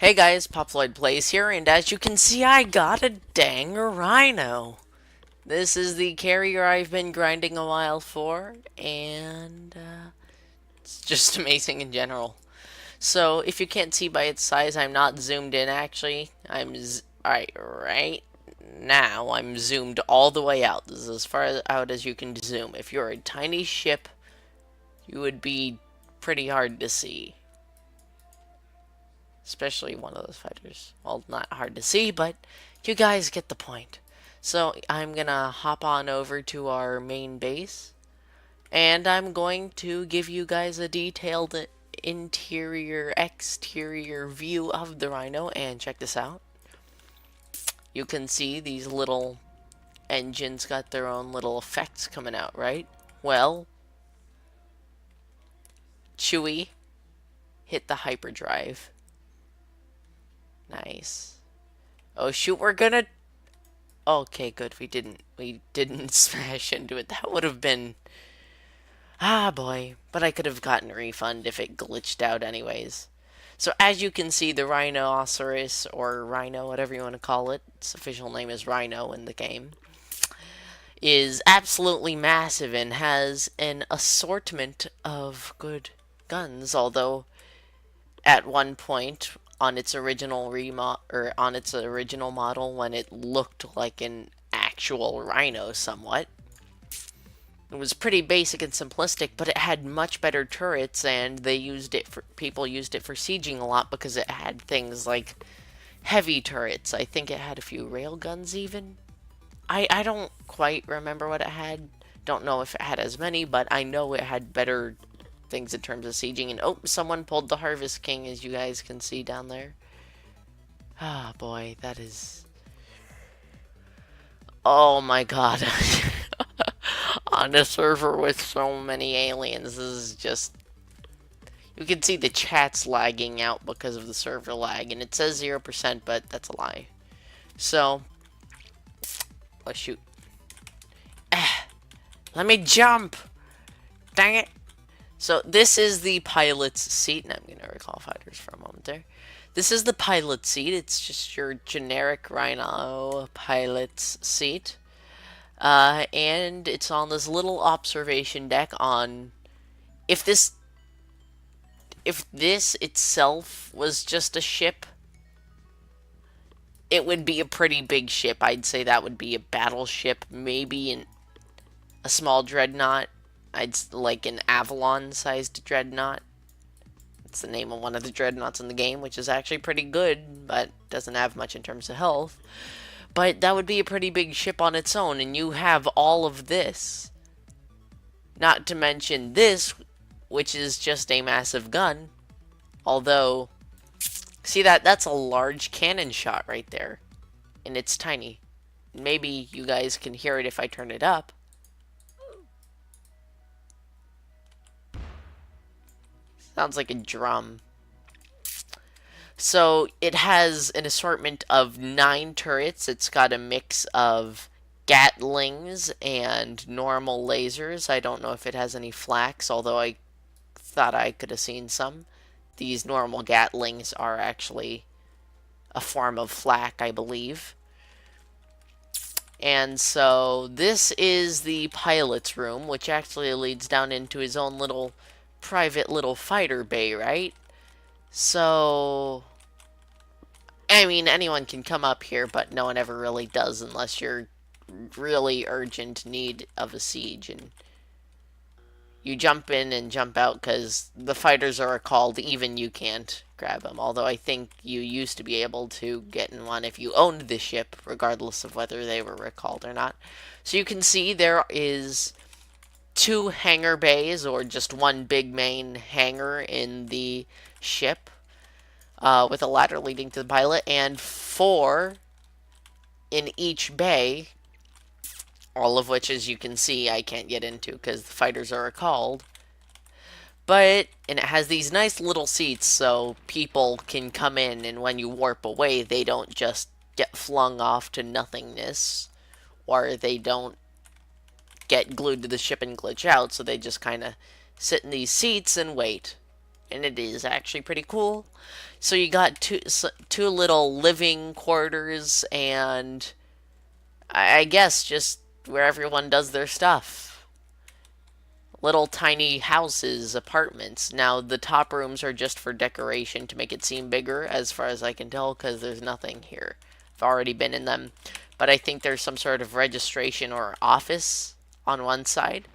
Hey guys, Pop Floyd Plays here, and as you can see, I got a dang rhino. This is the carrier I've been grinding a while for, and it's just amazing in general. So, if you can't see by its size, I'm not zoomed in actually. Alright, right now, I'm zoomed all the way out. This is as far out as you can zoom. If you're a tiny ship, you would be pretty hard to see. Especially one of those fighters. Well, not hard to see, but you guys get the point. So I'm gonna hop on over to our main base, and I'm going to give you guys a detailed interior, exterior view of the Rhino, and check this out. You can see these little engines got their own little effects coming out, right? Well, Chewie hit the hyperdrive. Nice. Oh shoot, we're gonna... Okay, good. We didn't smash into it. That would have been... Ah, boy. But I could have gotten a refund if it glitched out anyways. So as you can see, the Rhinoceros, or Rhino, whatever you want to call it, its official name is Rhino in the game, is absolutely massive and has an assortment of good guns, although at one point on its original on its original model, when it looked like an actual Rhino somewhat, it was pretty basic and simplistic, but it had much better turrets, and people used it for sieging a lot because it had things like heavy turrets. I think it had a few railguns even. I don't quite remember what it had. Don't know if it had as many, but I know it had better things in terms of sieging. And oh, someone pulled the Harvest King, as you guys can see down there. Ah, boy, that is... Oh my god. On a server with so many aliens, this is just... You can see the chat's lagging out because of the server lag, and it says 0%, but that's a lie. So... Oh, shoot. Let me jump! Dang it! So this is the pilot's seat, and I'm going to recall fighters for a moment there. This is the pilot's seat. It's just your generic Rhino pilot's seat. And it's on this little observation deck on... If this itself was just a ship, it would be a pretty big ship. I'd say that would be a battleship, maybe a small dreadnought. Like an Avalon-sized dreadnought. It's the name of one of the dreadnoughts in the game, which is actually pretty good, but doesn't have much in terms of health. But that would be a pretty big ship on its own, and you have all of this. Not to mention this, which is just a massive gun. Although, see that's a large cannon shot right there. And it's tiny. Maybe you guys can hear it if I turn it up. Sounds like a drum. So it has an assortment of 9 turrets. It's got a mix of Gatlings and normal lasers. I don't know if it has any flaks, although I thought I could have seen some. These normal Gatlings are actually a form of flak, I believe. And so this is the pilot's room, which actually leads down into his own little private little fighter bay, right? So, I mean, anyone can come up here, but no one ever really does unless you're really urgent need of a siege, and you jump in and jump out because the fighters are called. Even you can't grab them, although I think you used to be able to get in one if you owned the ship, regardless of whether they were recalled or not. So you can see there is 2 hangar bays, or just one big main hangar in the ship, with a ladder leading to the pilot, and 4 in each bay, all of which, as you can see, I can't get into because the fighters are recalled. And it has these nice little seats so people can come in, and when you warp away, they don't just get flung off to nothingness, or they don't get glued to the ship and glitch out, so they just kind of sit in these seats and wait. and it is actually pretty cool. So you got two little living quarters, and I guess just where everyone does their stuff. Little tiny houses, apartments. Now, the top rooms are just for decoration to make it seem bigger, as far as I can tell, because there's nothing here. I've already been in them. But I think there's some sort of registration or office on one side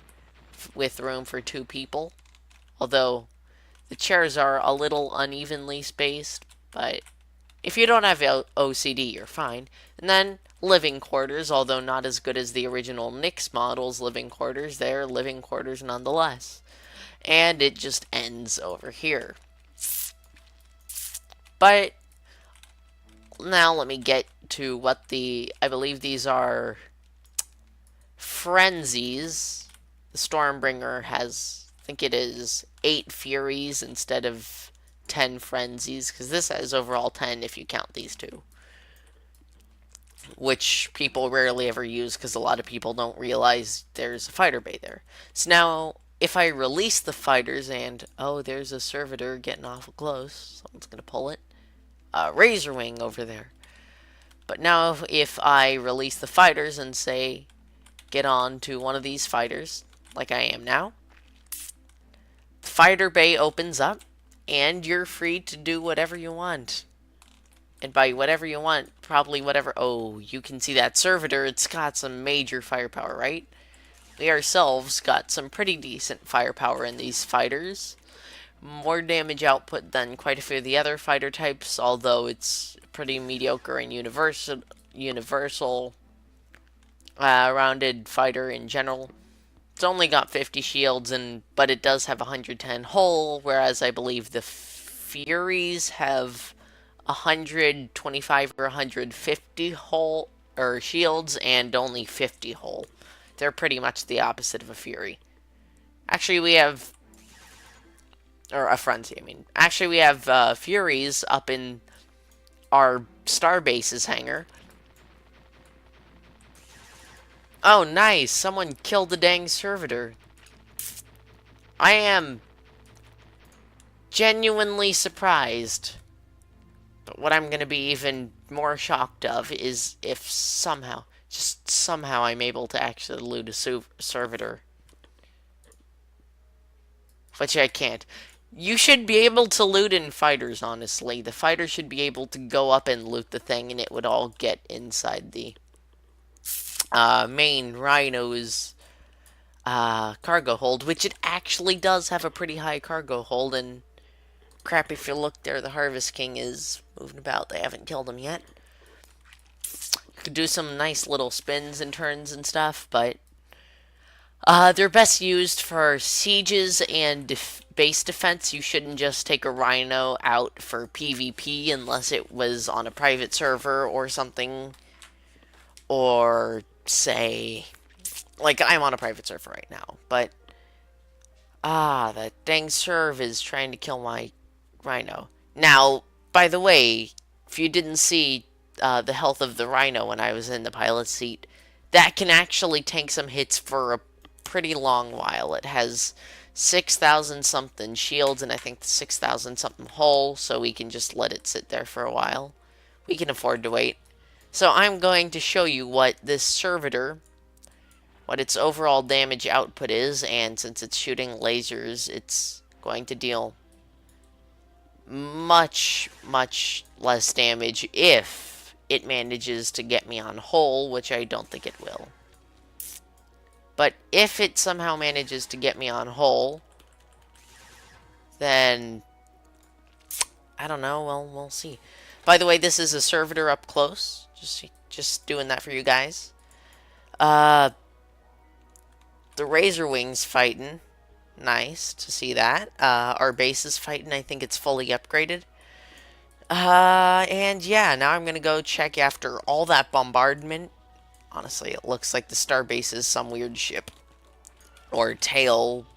with room for 2 people. Although, the chairs are a little unevenly spaced, but if you don't have OCD, you're fine. And then living quarters, although not as good as the original Nyx model's living quarters, they're living quarters nonetheless. And it just ends over here. But now let me get to what I believe these are frenzies. The Stormbringer has, I think it is 8 Furies instead of 10 frenzies, because this has overall 10 if you count these two, which people rarely ever use because a lot of people don't realize there's a fighter bay there. So now, if I release the fighters and, oh, there's a servitor getting awful close, someone's going to pull it, Razor Wing over there. But now if I release the fighters and say, get on to one of these fighters, like I am now, the fighter bay opens up, and you're free to do whatever you want. And by whatever you want, probably whatever... Oh, you can see that servitor. It's got some major firepower, right? We ourselves got some pretty decent firepower in these fighters. More damage output than quite a few of the other fighter types, although it's pretty mediocre and universal rounded fighter in general. It's only got 50 shields, but it does have 110 hull, whereas I believe the Furies have 125 or 150 hull or shields and only 50 hull. They're pretty much the opposite of a Fury. Actually, we have, or a Frenzy, I mean. Actually, we have Furies up in our Starbase's hangar. Oh, nice! Someone killed the dang servitor. I am genuinely surprised. But what I'm going to be even more shocked of is if somehow, just somehow, I'm able to actually loot a servitor. Which I can't. You should be able to loot in fighters, honestly. The fighter should be able to go up and loot the thing, and it would all get inside the main Rhino's cargo hold, which it actually does have a pretty high cargo hold, and crap, if you look there, the Harvest King is moving about. They haven't killed him yet. Could do some nice little spins and turns and stuff, but they're best used for sieges and base defense. You shouldn't just take a Rhino out for PvP unless it was on a private server or something. Or, say, like, I'm on a private server right now, but that dang serv is trying to kill my Rhino. Now, by the way, if you didn't see the health of the Rhino when I was in the pilot seat, that can actually tank some hits for a pretty long while. It has 6,000 something shields and I think 6,000 something hull, so we can just let it sit there for a while. We can afford to wait. So I'm going to show you what this servitor, what its overall damage output is, and since it's shooting lasers, it's going to deal much, much less damage if it manages to get me on hull, which I don't think it will. But if it somehow manages to get me on hull, then I don't know, well, we'll see. By the way, this is a servitor up close. Just doing that for you guys. The Razor Wing's fighting. Nice to see that. Our base is fighting. I think it's fully upgraded. And yeah, now I'm going to go check after all that bombardment. Honestly, it looks like the Starbase is some weird ship. Or tail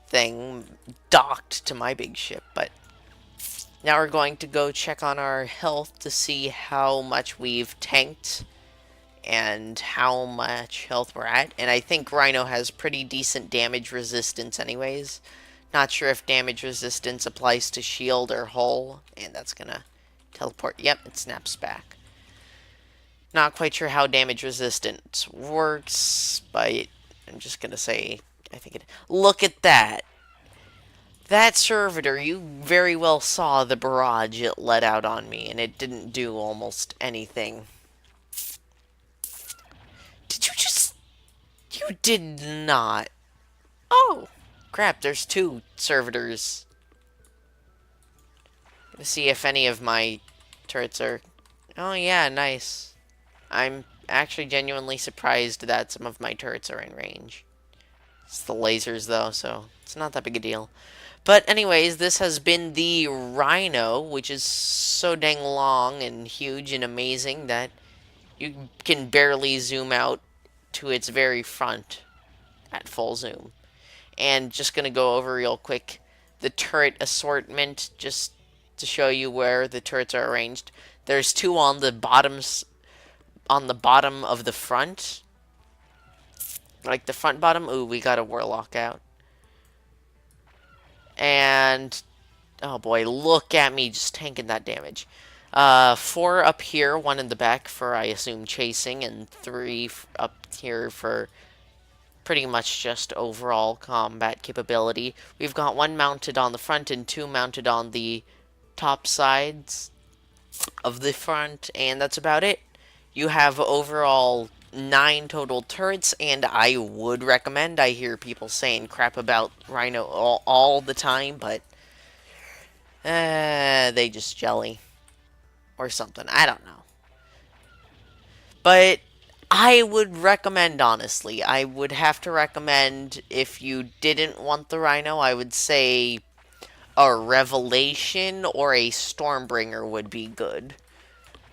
thing docked to my big ship, but now we're going to go check on our health to see how much we've tanked and how much health we're at. And I think Rhino has pretty decent damage resistance anyways. Not sure if damage resistance applies to shield or hull, and that's gonna teleport. Yep, it snaps back. Not quite sure how damage resistance works, but I'm just gonna say I think it. Look at that. That servitor, you very well saw the barrage it let out on me, and it didn't do almost anything. Did you just... You did not. Oh, crap, there's two servitors. Let's see if any of my turrets are... Oh, yeah, nice. I'm actually genuinely surprised that some of my turrets are in range. It's the lasers, though, so it's not that big a deal. But anyways, this has been the Rhino, which is so dang long and huge and amazing that you can barely zoom out to its very front at full zoom. And just going to go over real quick the turret assortment just to show you where the turrets are arranged. There's two on the bottom of the front. Like the front bottom. Ooh, we got a warlock out. And oh boy, look at me just tanking that damage. 4 up here, 1 in the back for, I assume, chasing, and 3 up here for pretty much just overall combat capability. We've got 1 mounted on the front and 2 mounted on the top sides of the front, and that's about it. You have overall 9 total turrets, and I would recommend. I hear people saying crap about Rhino all the time, but they just jelly or something. I don't know. But I would recommend, honestly, I would have to recommend, if you didn't want the Rhino, I would say a Revelation or a Stormbringer would be good.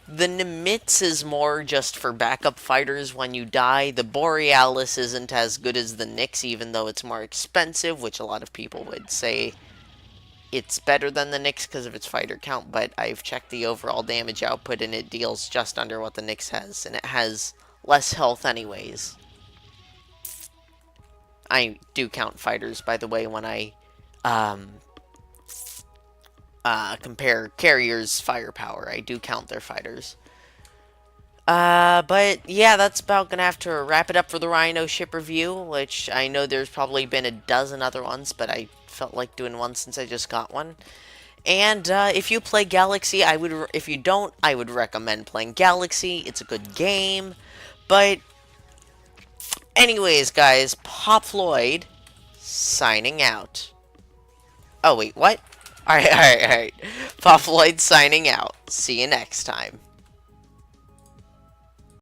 The Nimitz is more just for backup fighters when you die. The Borealis isn't as good as the Nyx, even though it's more expensive, which a lot of people would say it's better than the Nyx because of its fighter count, but I've checked the overall damage output and it deals just under what the Nyx has, and it has less health anyways. I do count fighters, by the way, when I compare carriers' firepower. I do count their fighters. But yeah, that's about gonna have to wrap it up for the Rhino ship review, which I know there's probably been a dozen other ones, but I felt like doing one since I just got one. And if you play Galaxy, if you don't, I would recommend playing Galaxy. It's a good game. But anyways, guys, Pop Floyd signing out. Oh wait, what? Alright. Pop Floyd signing out. See you next time.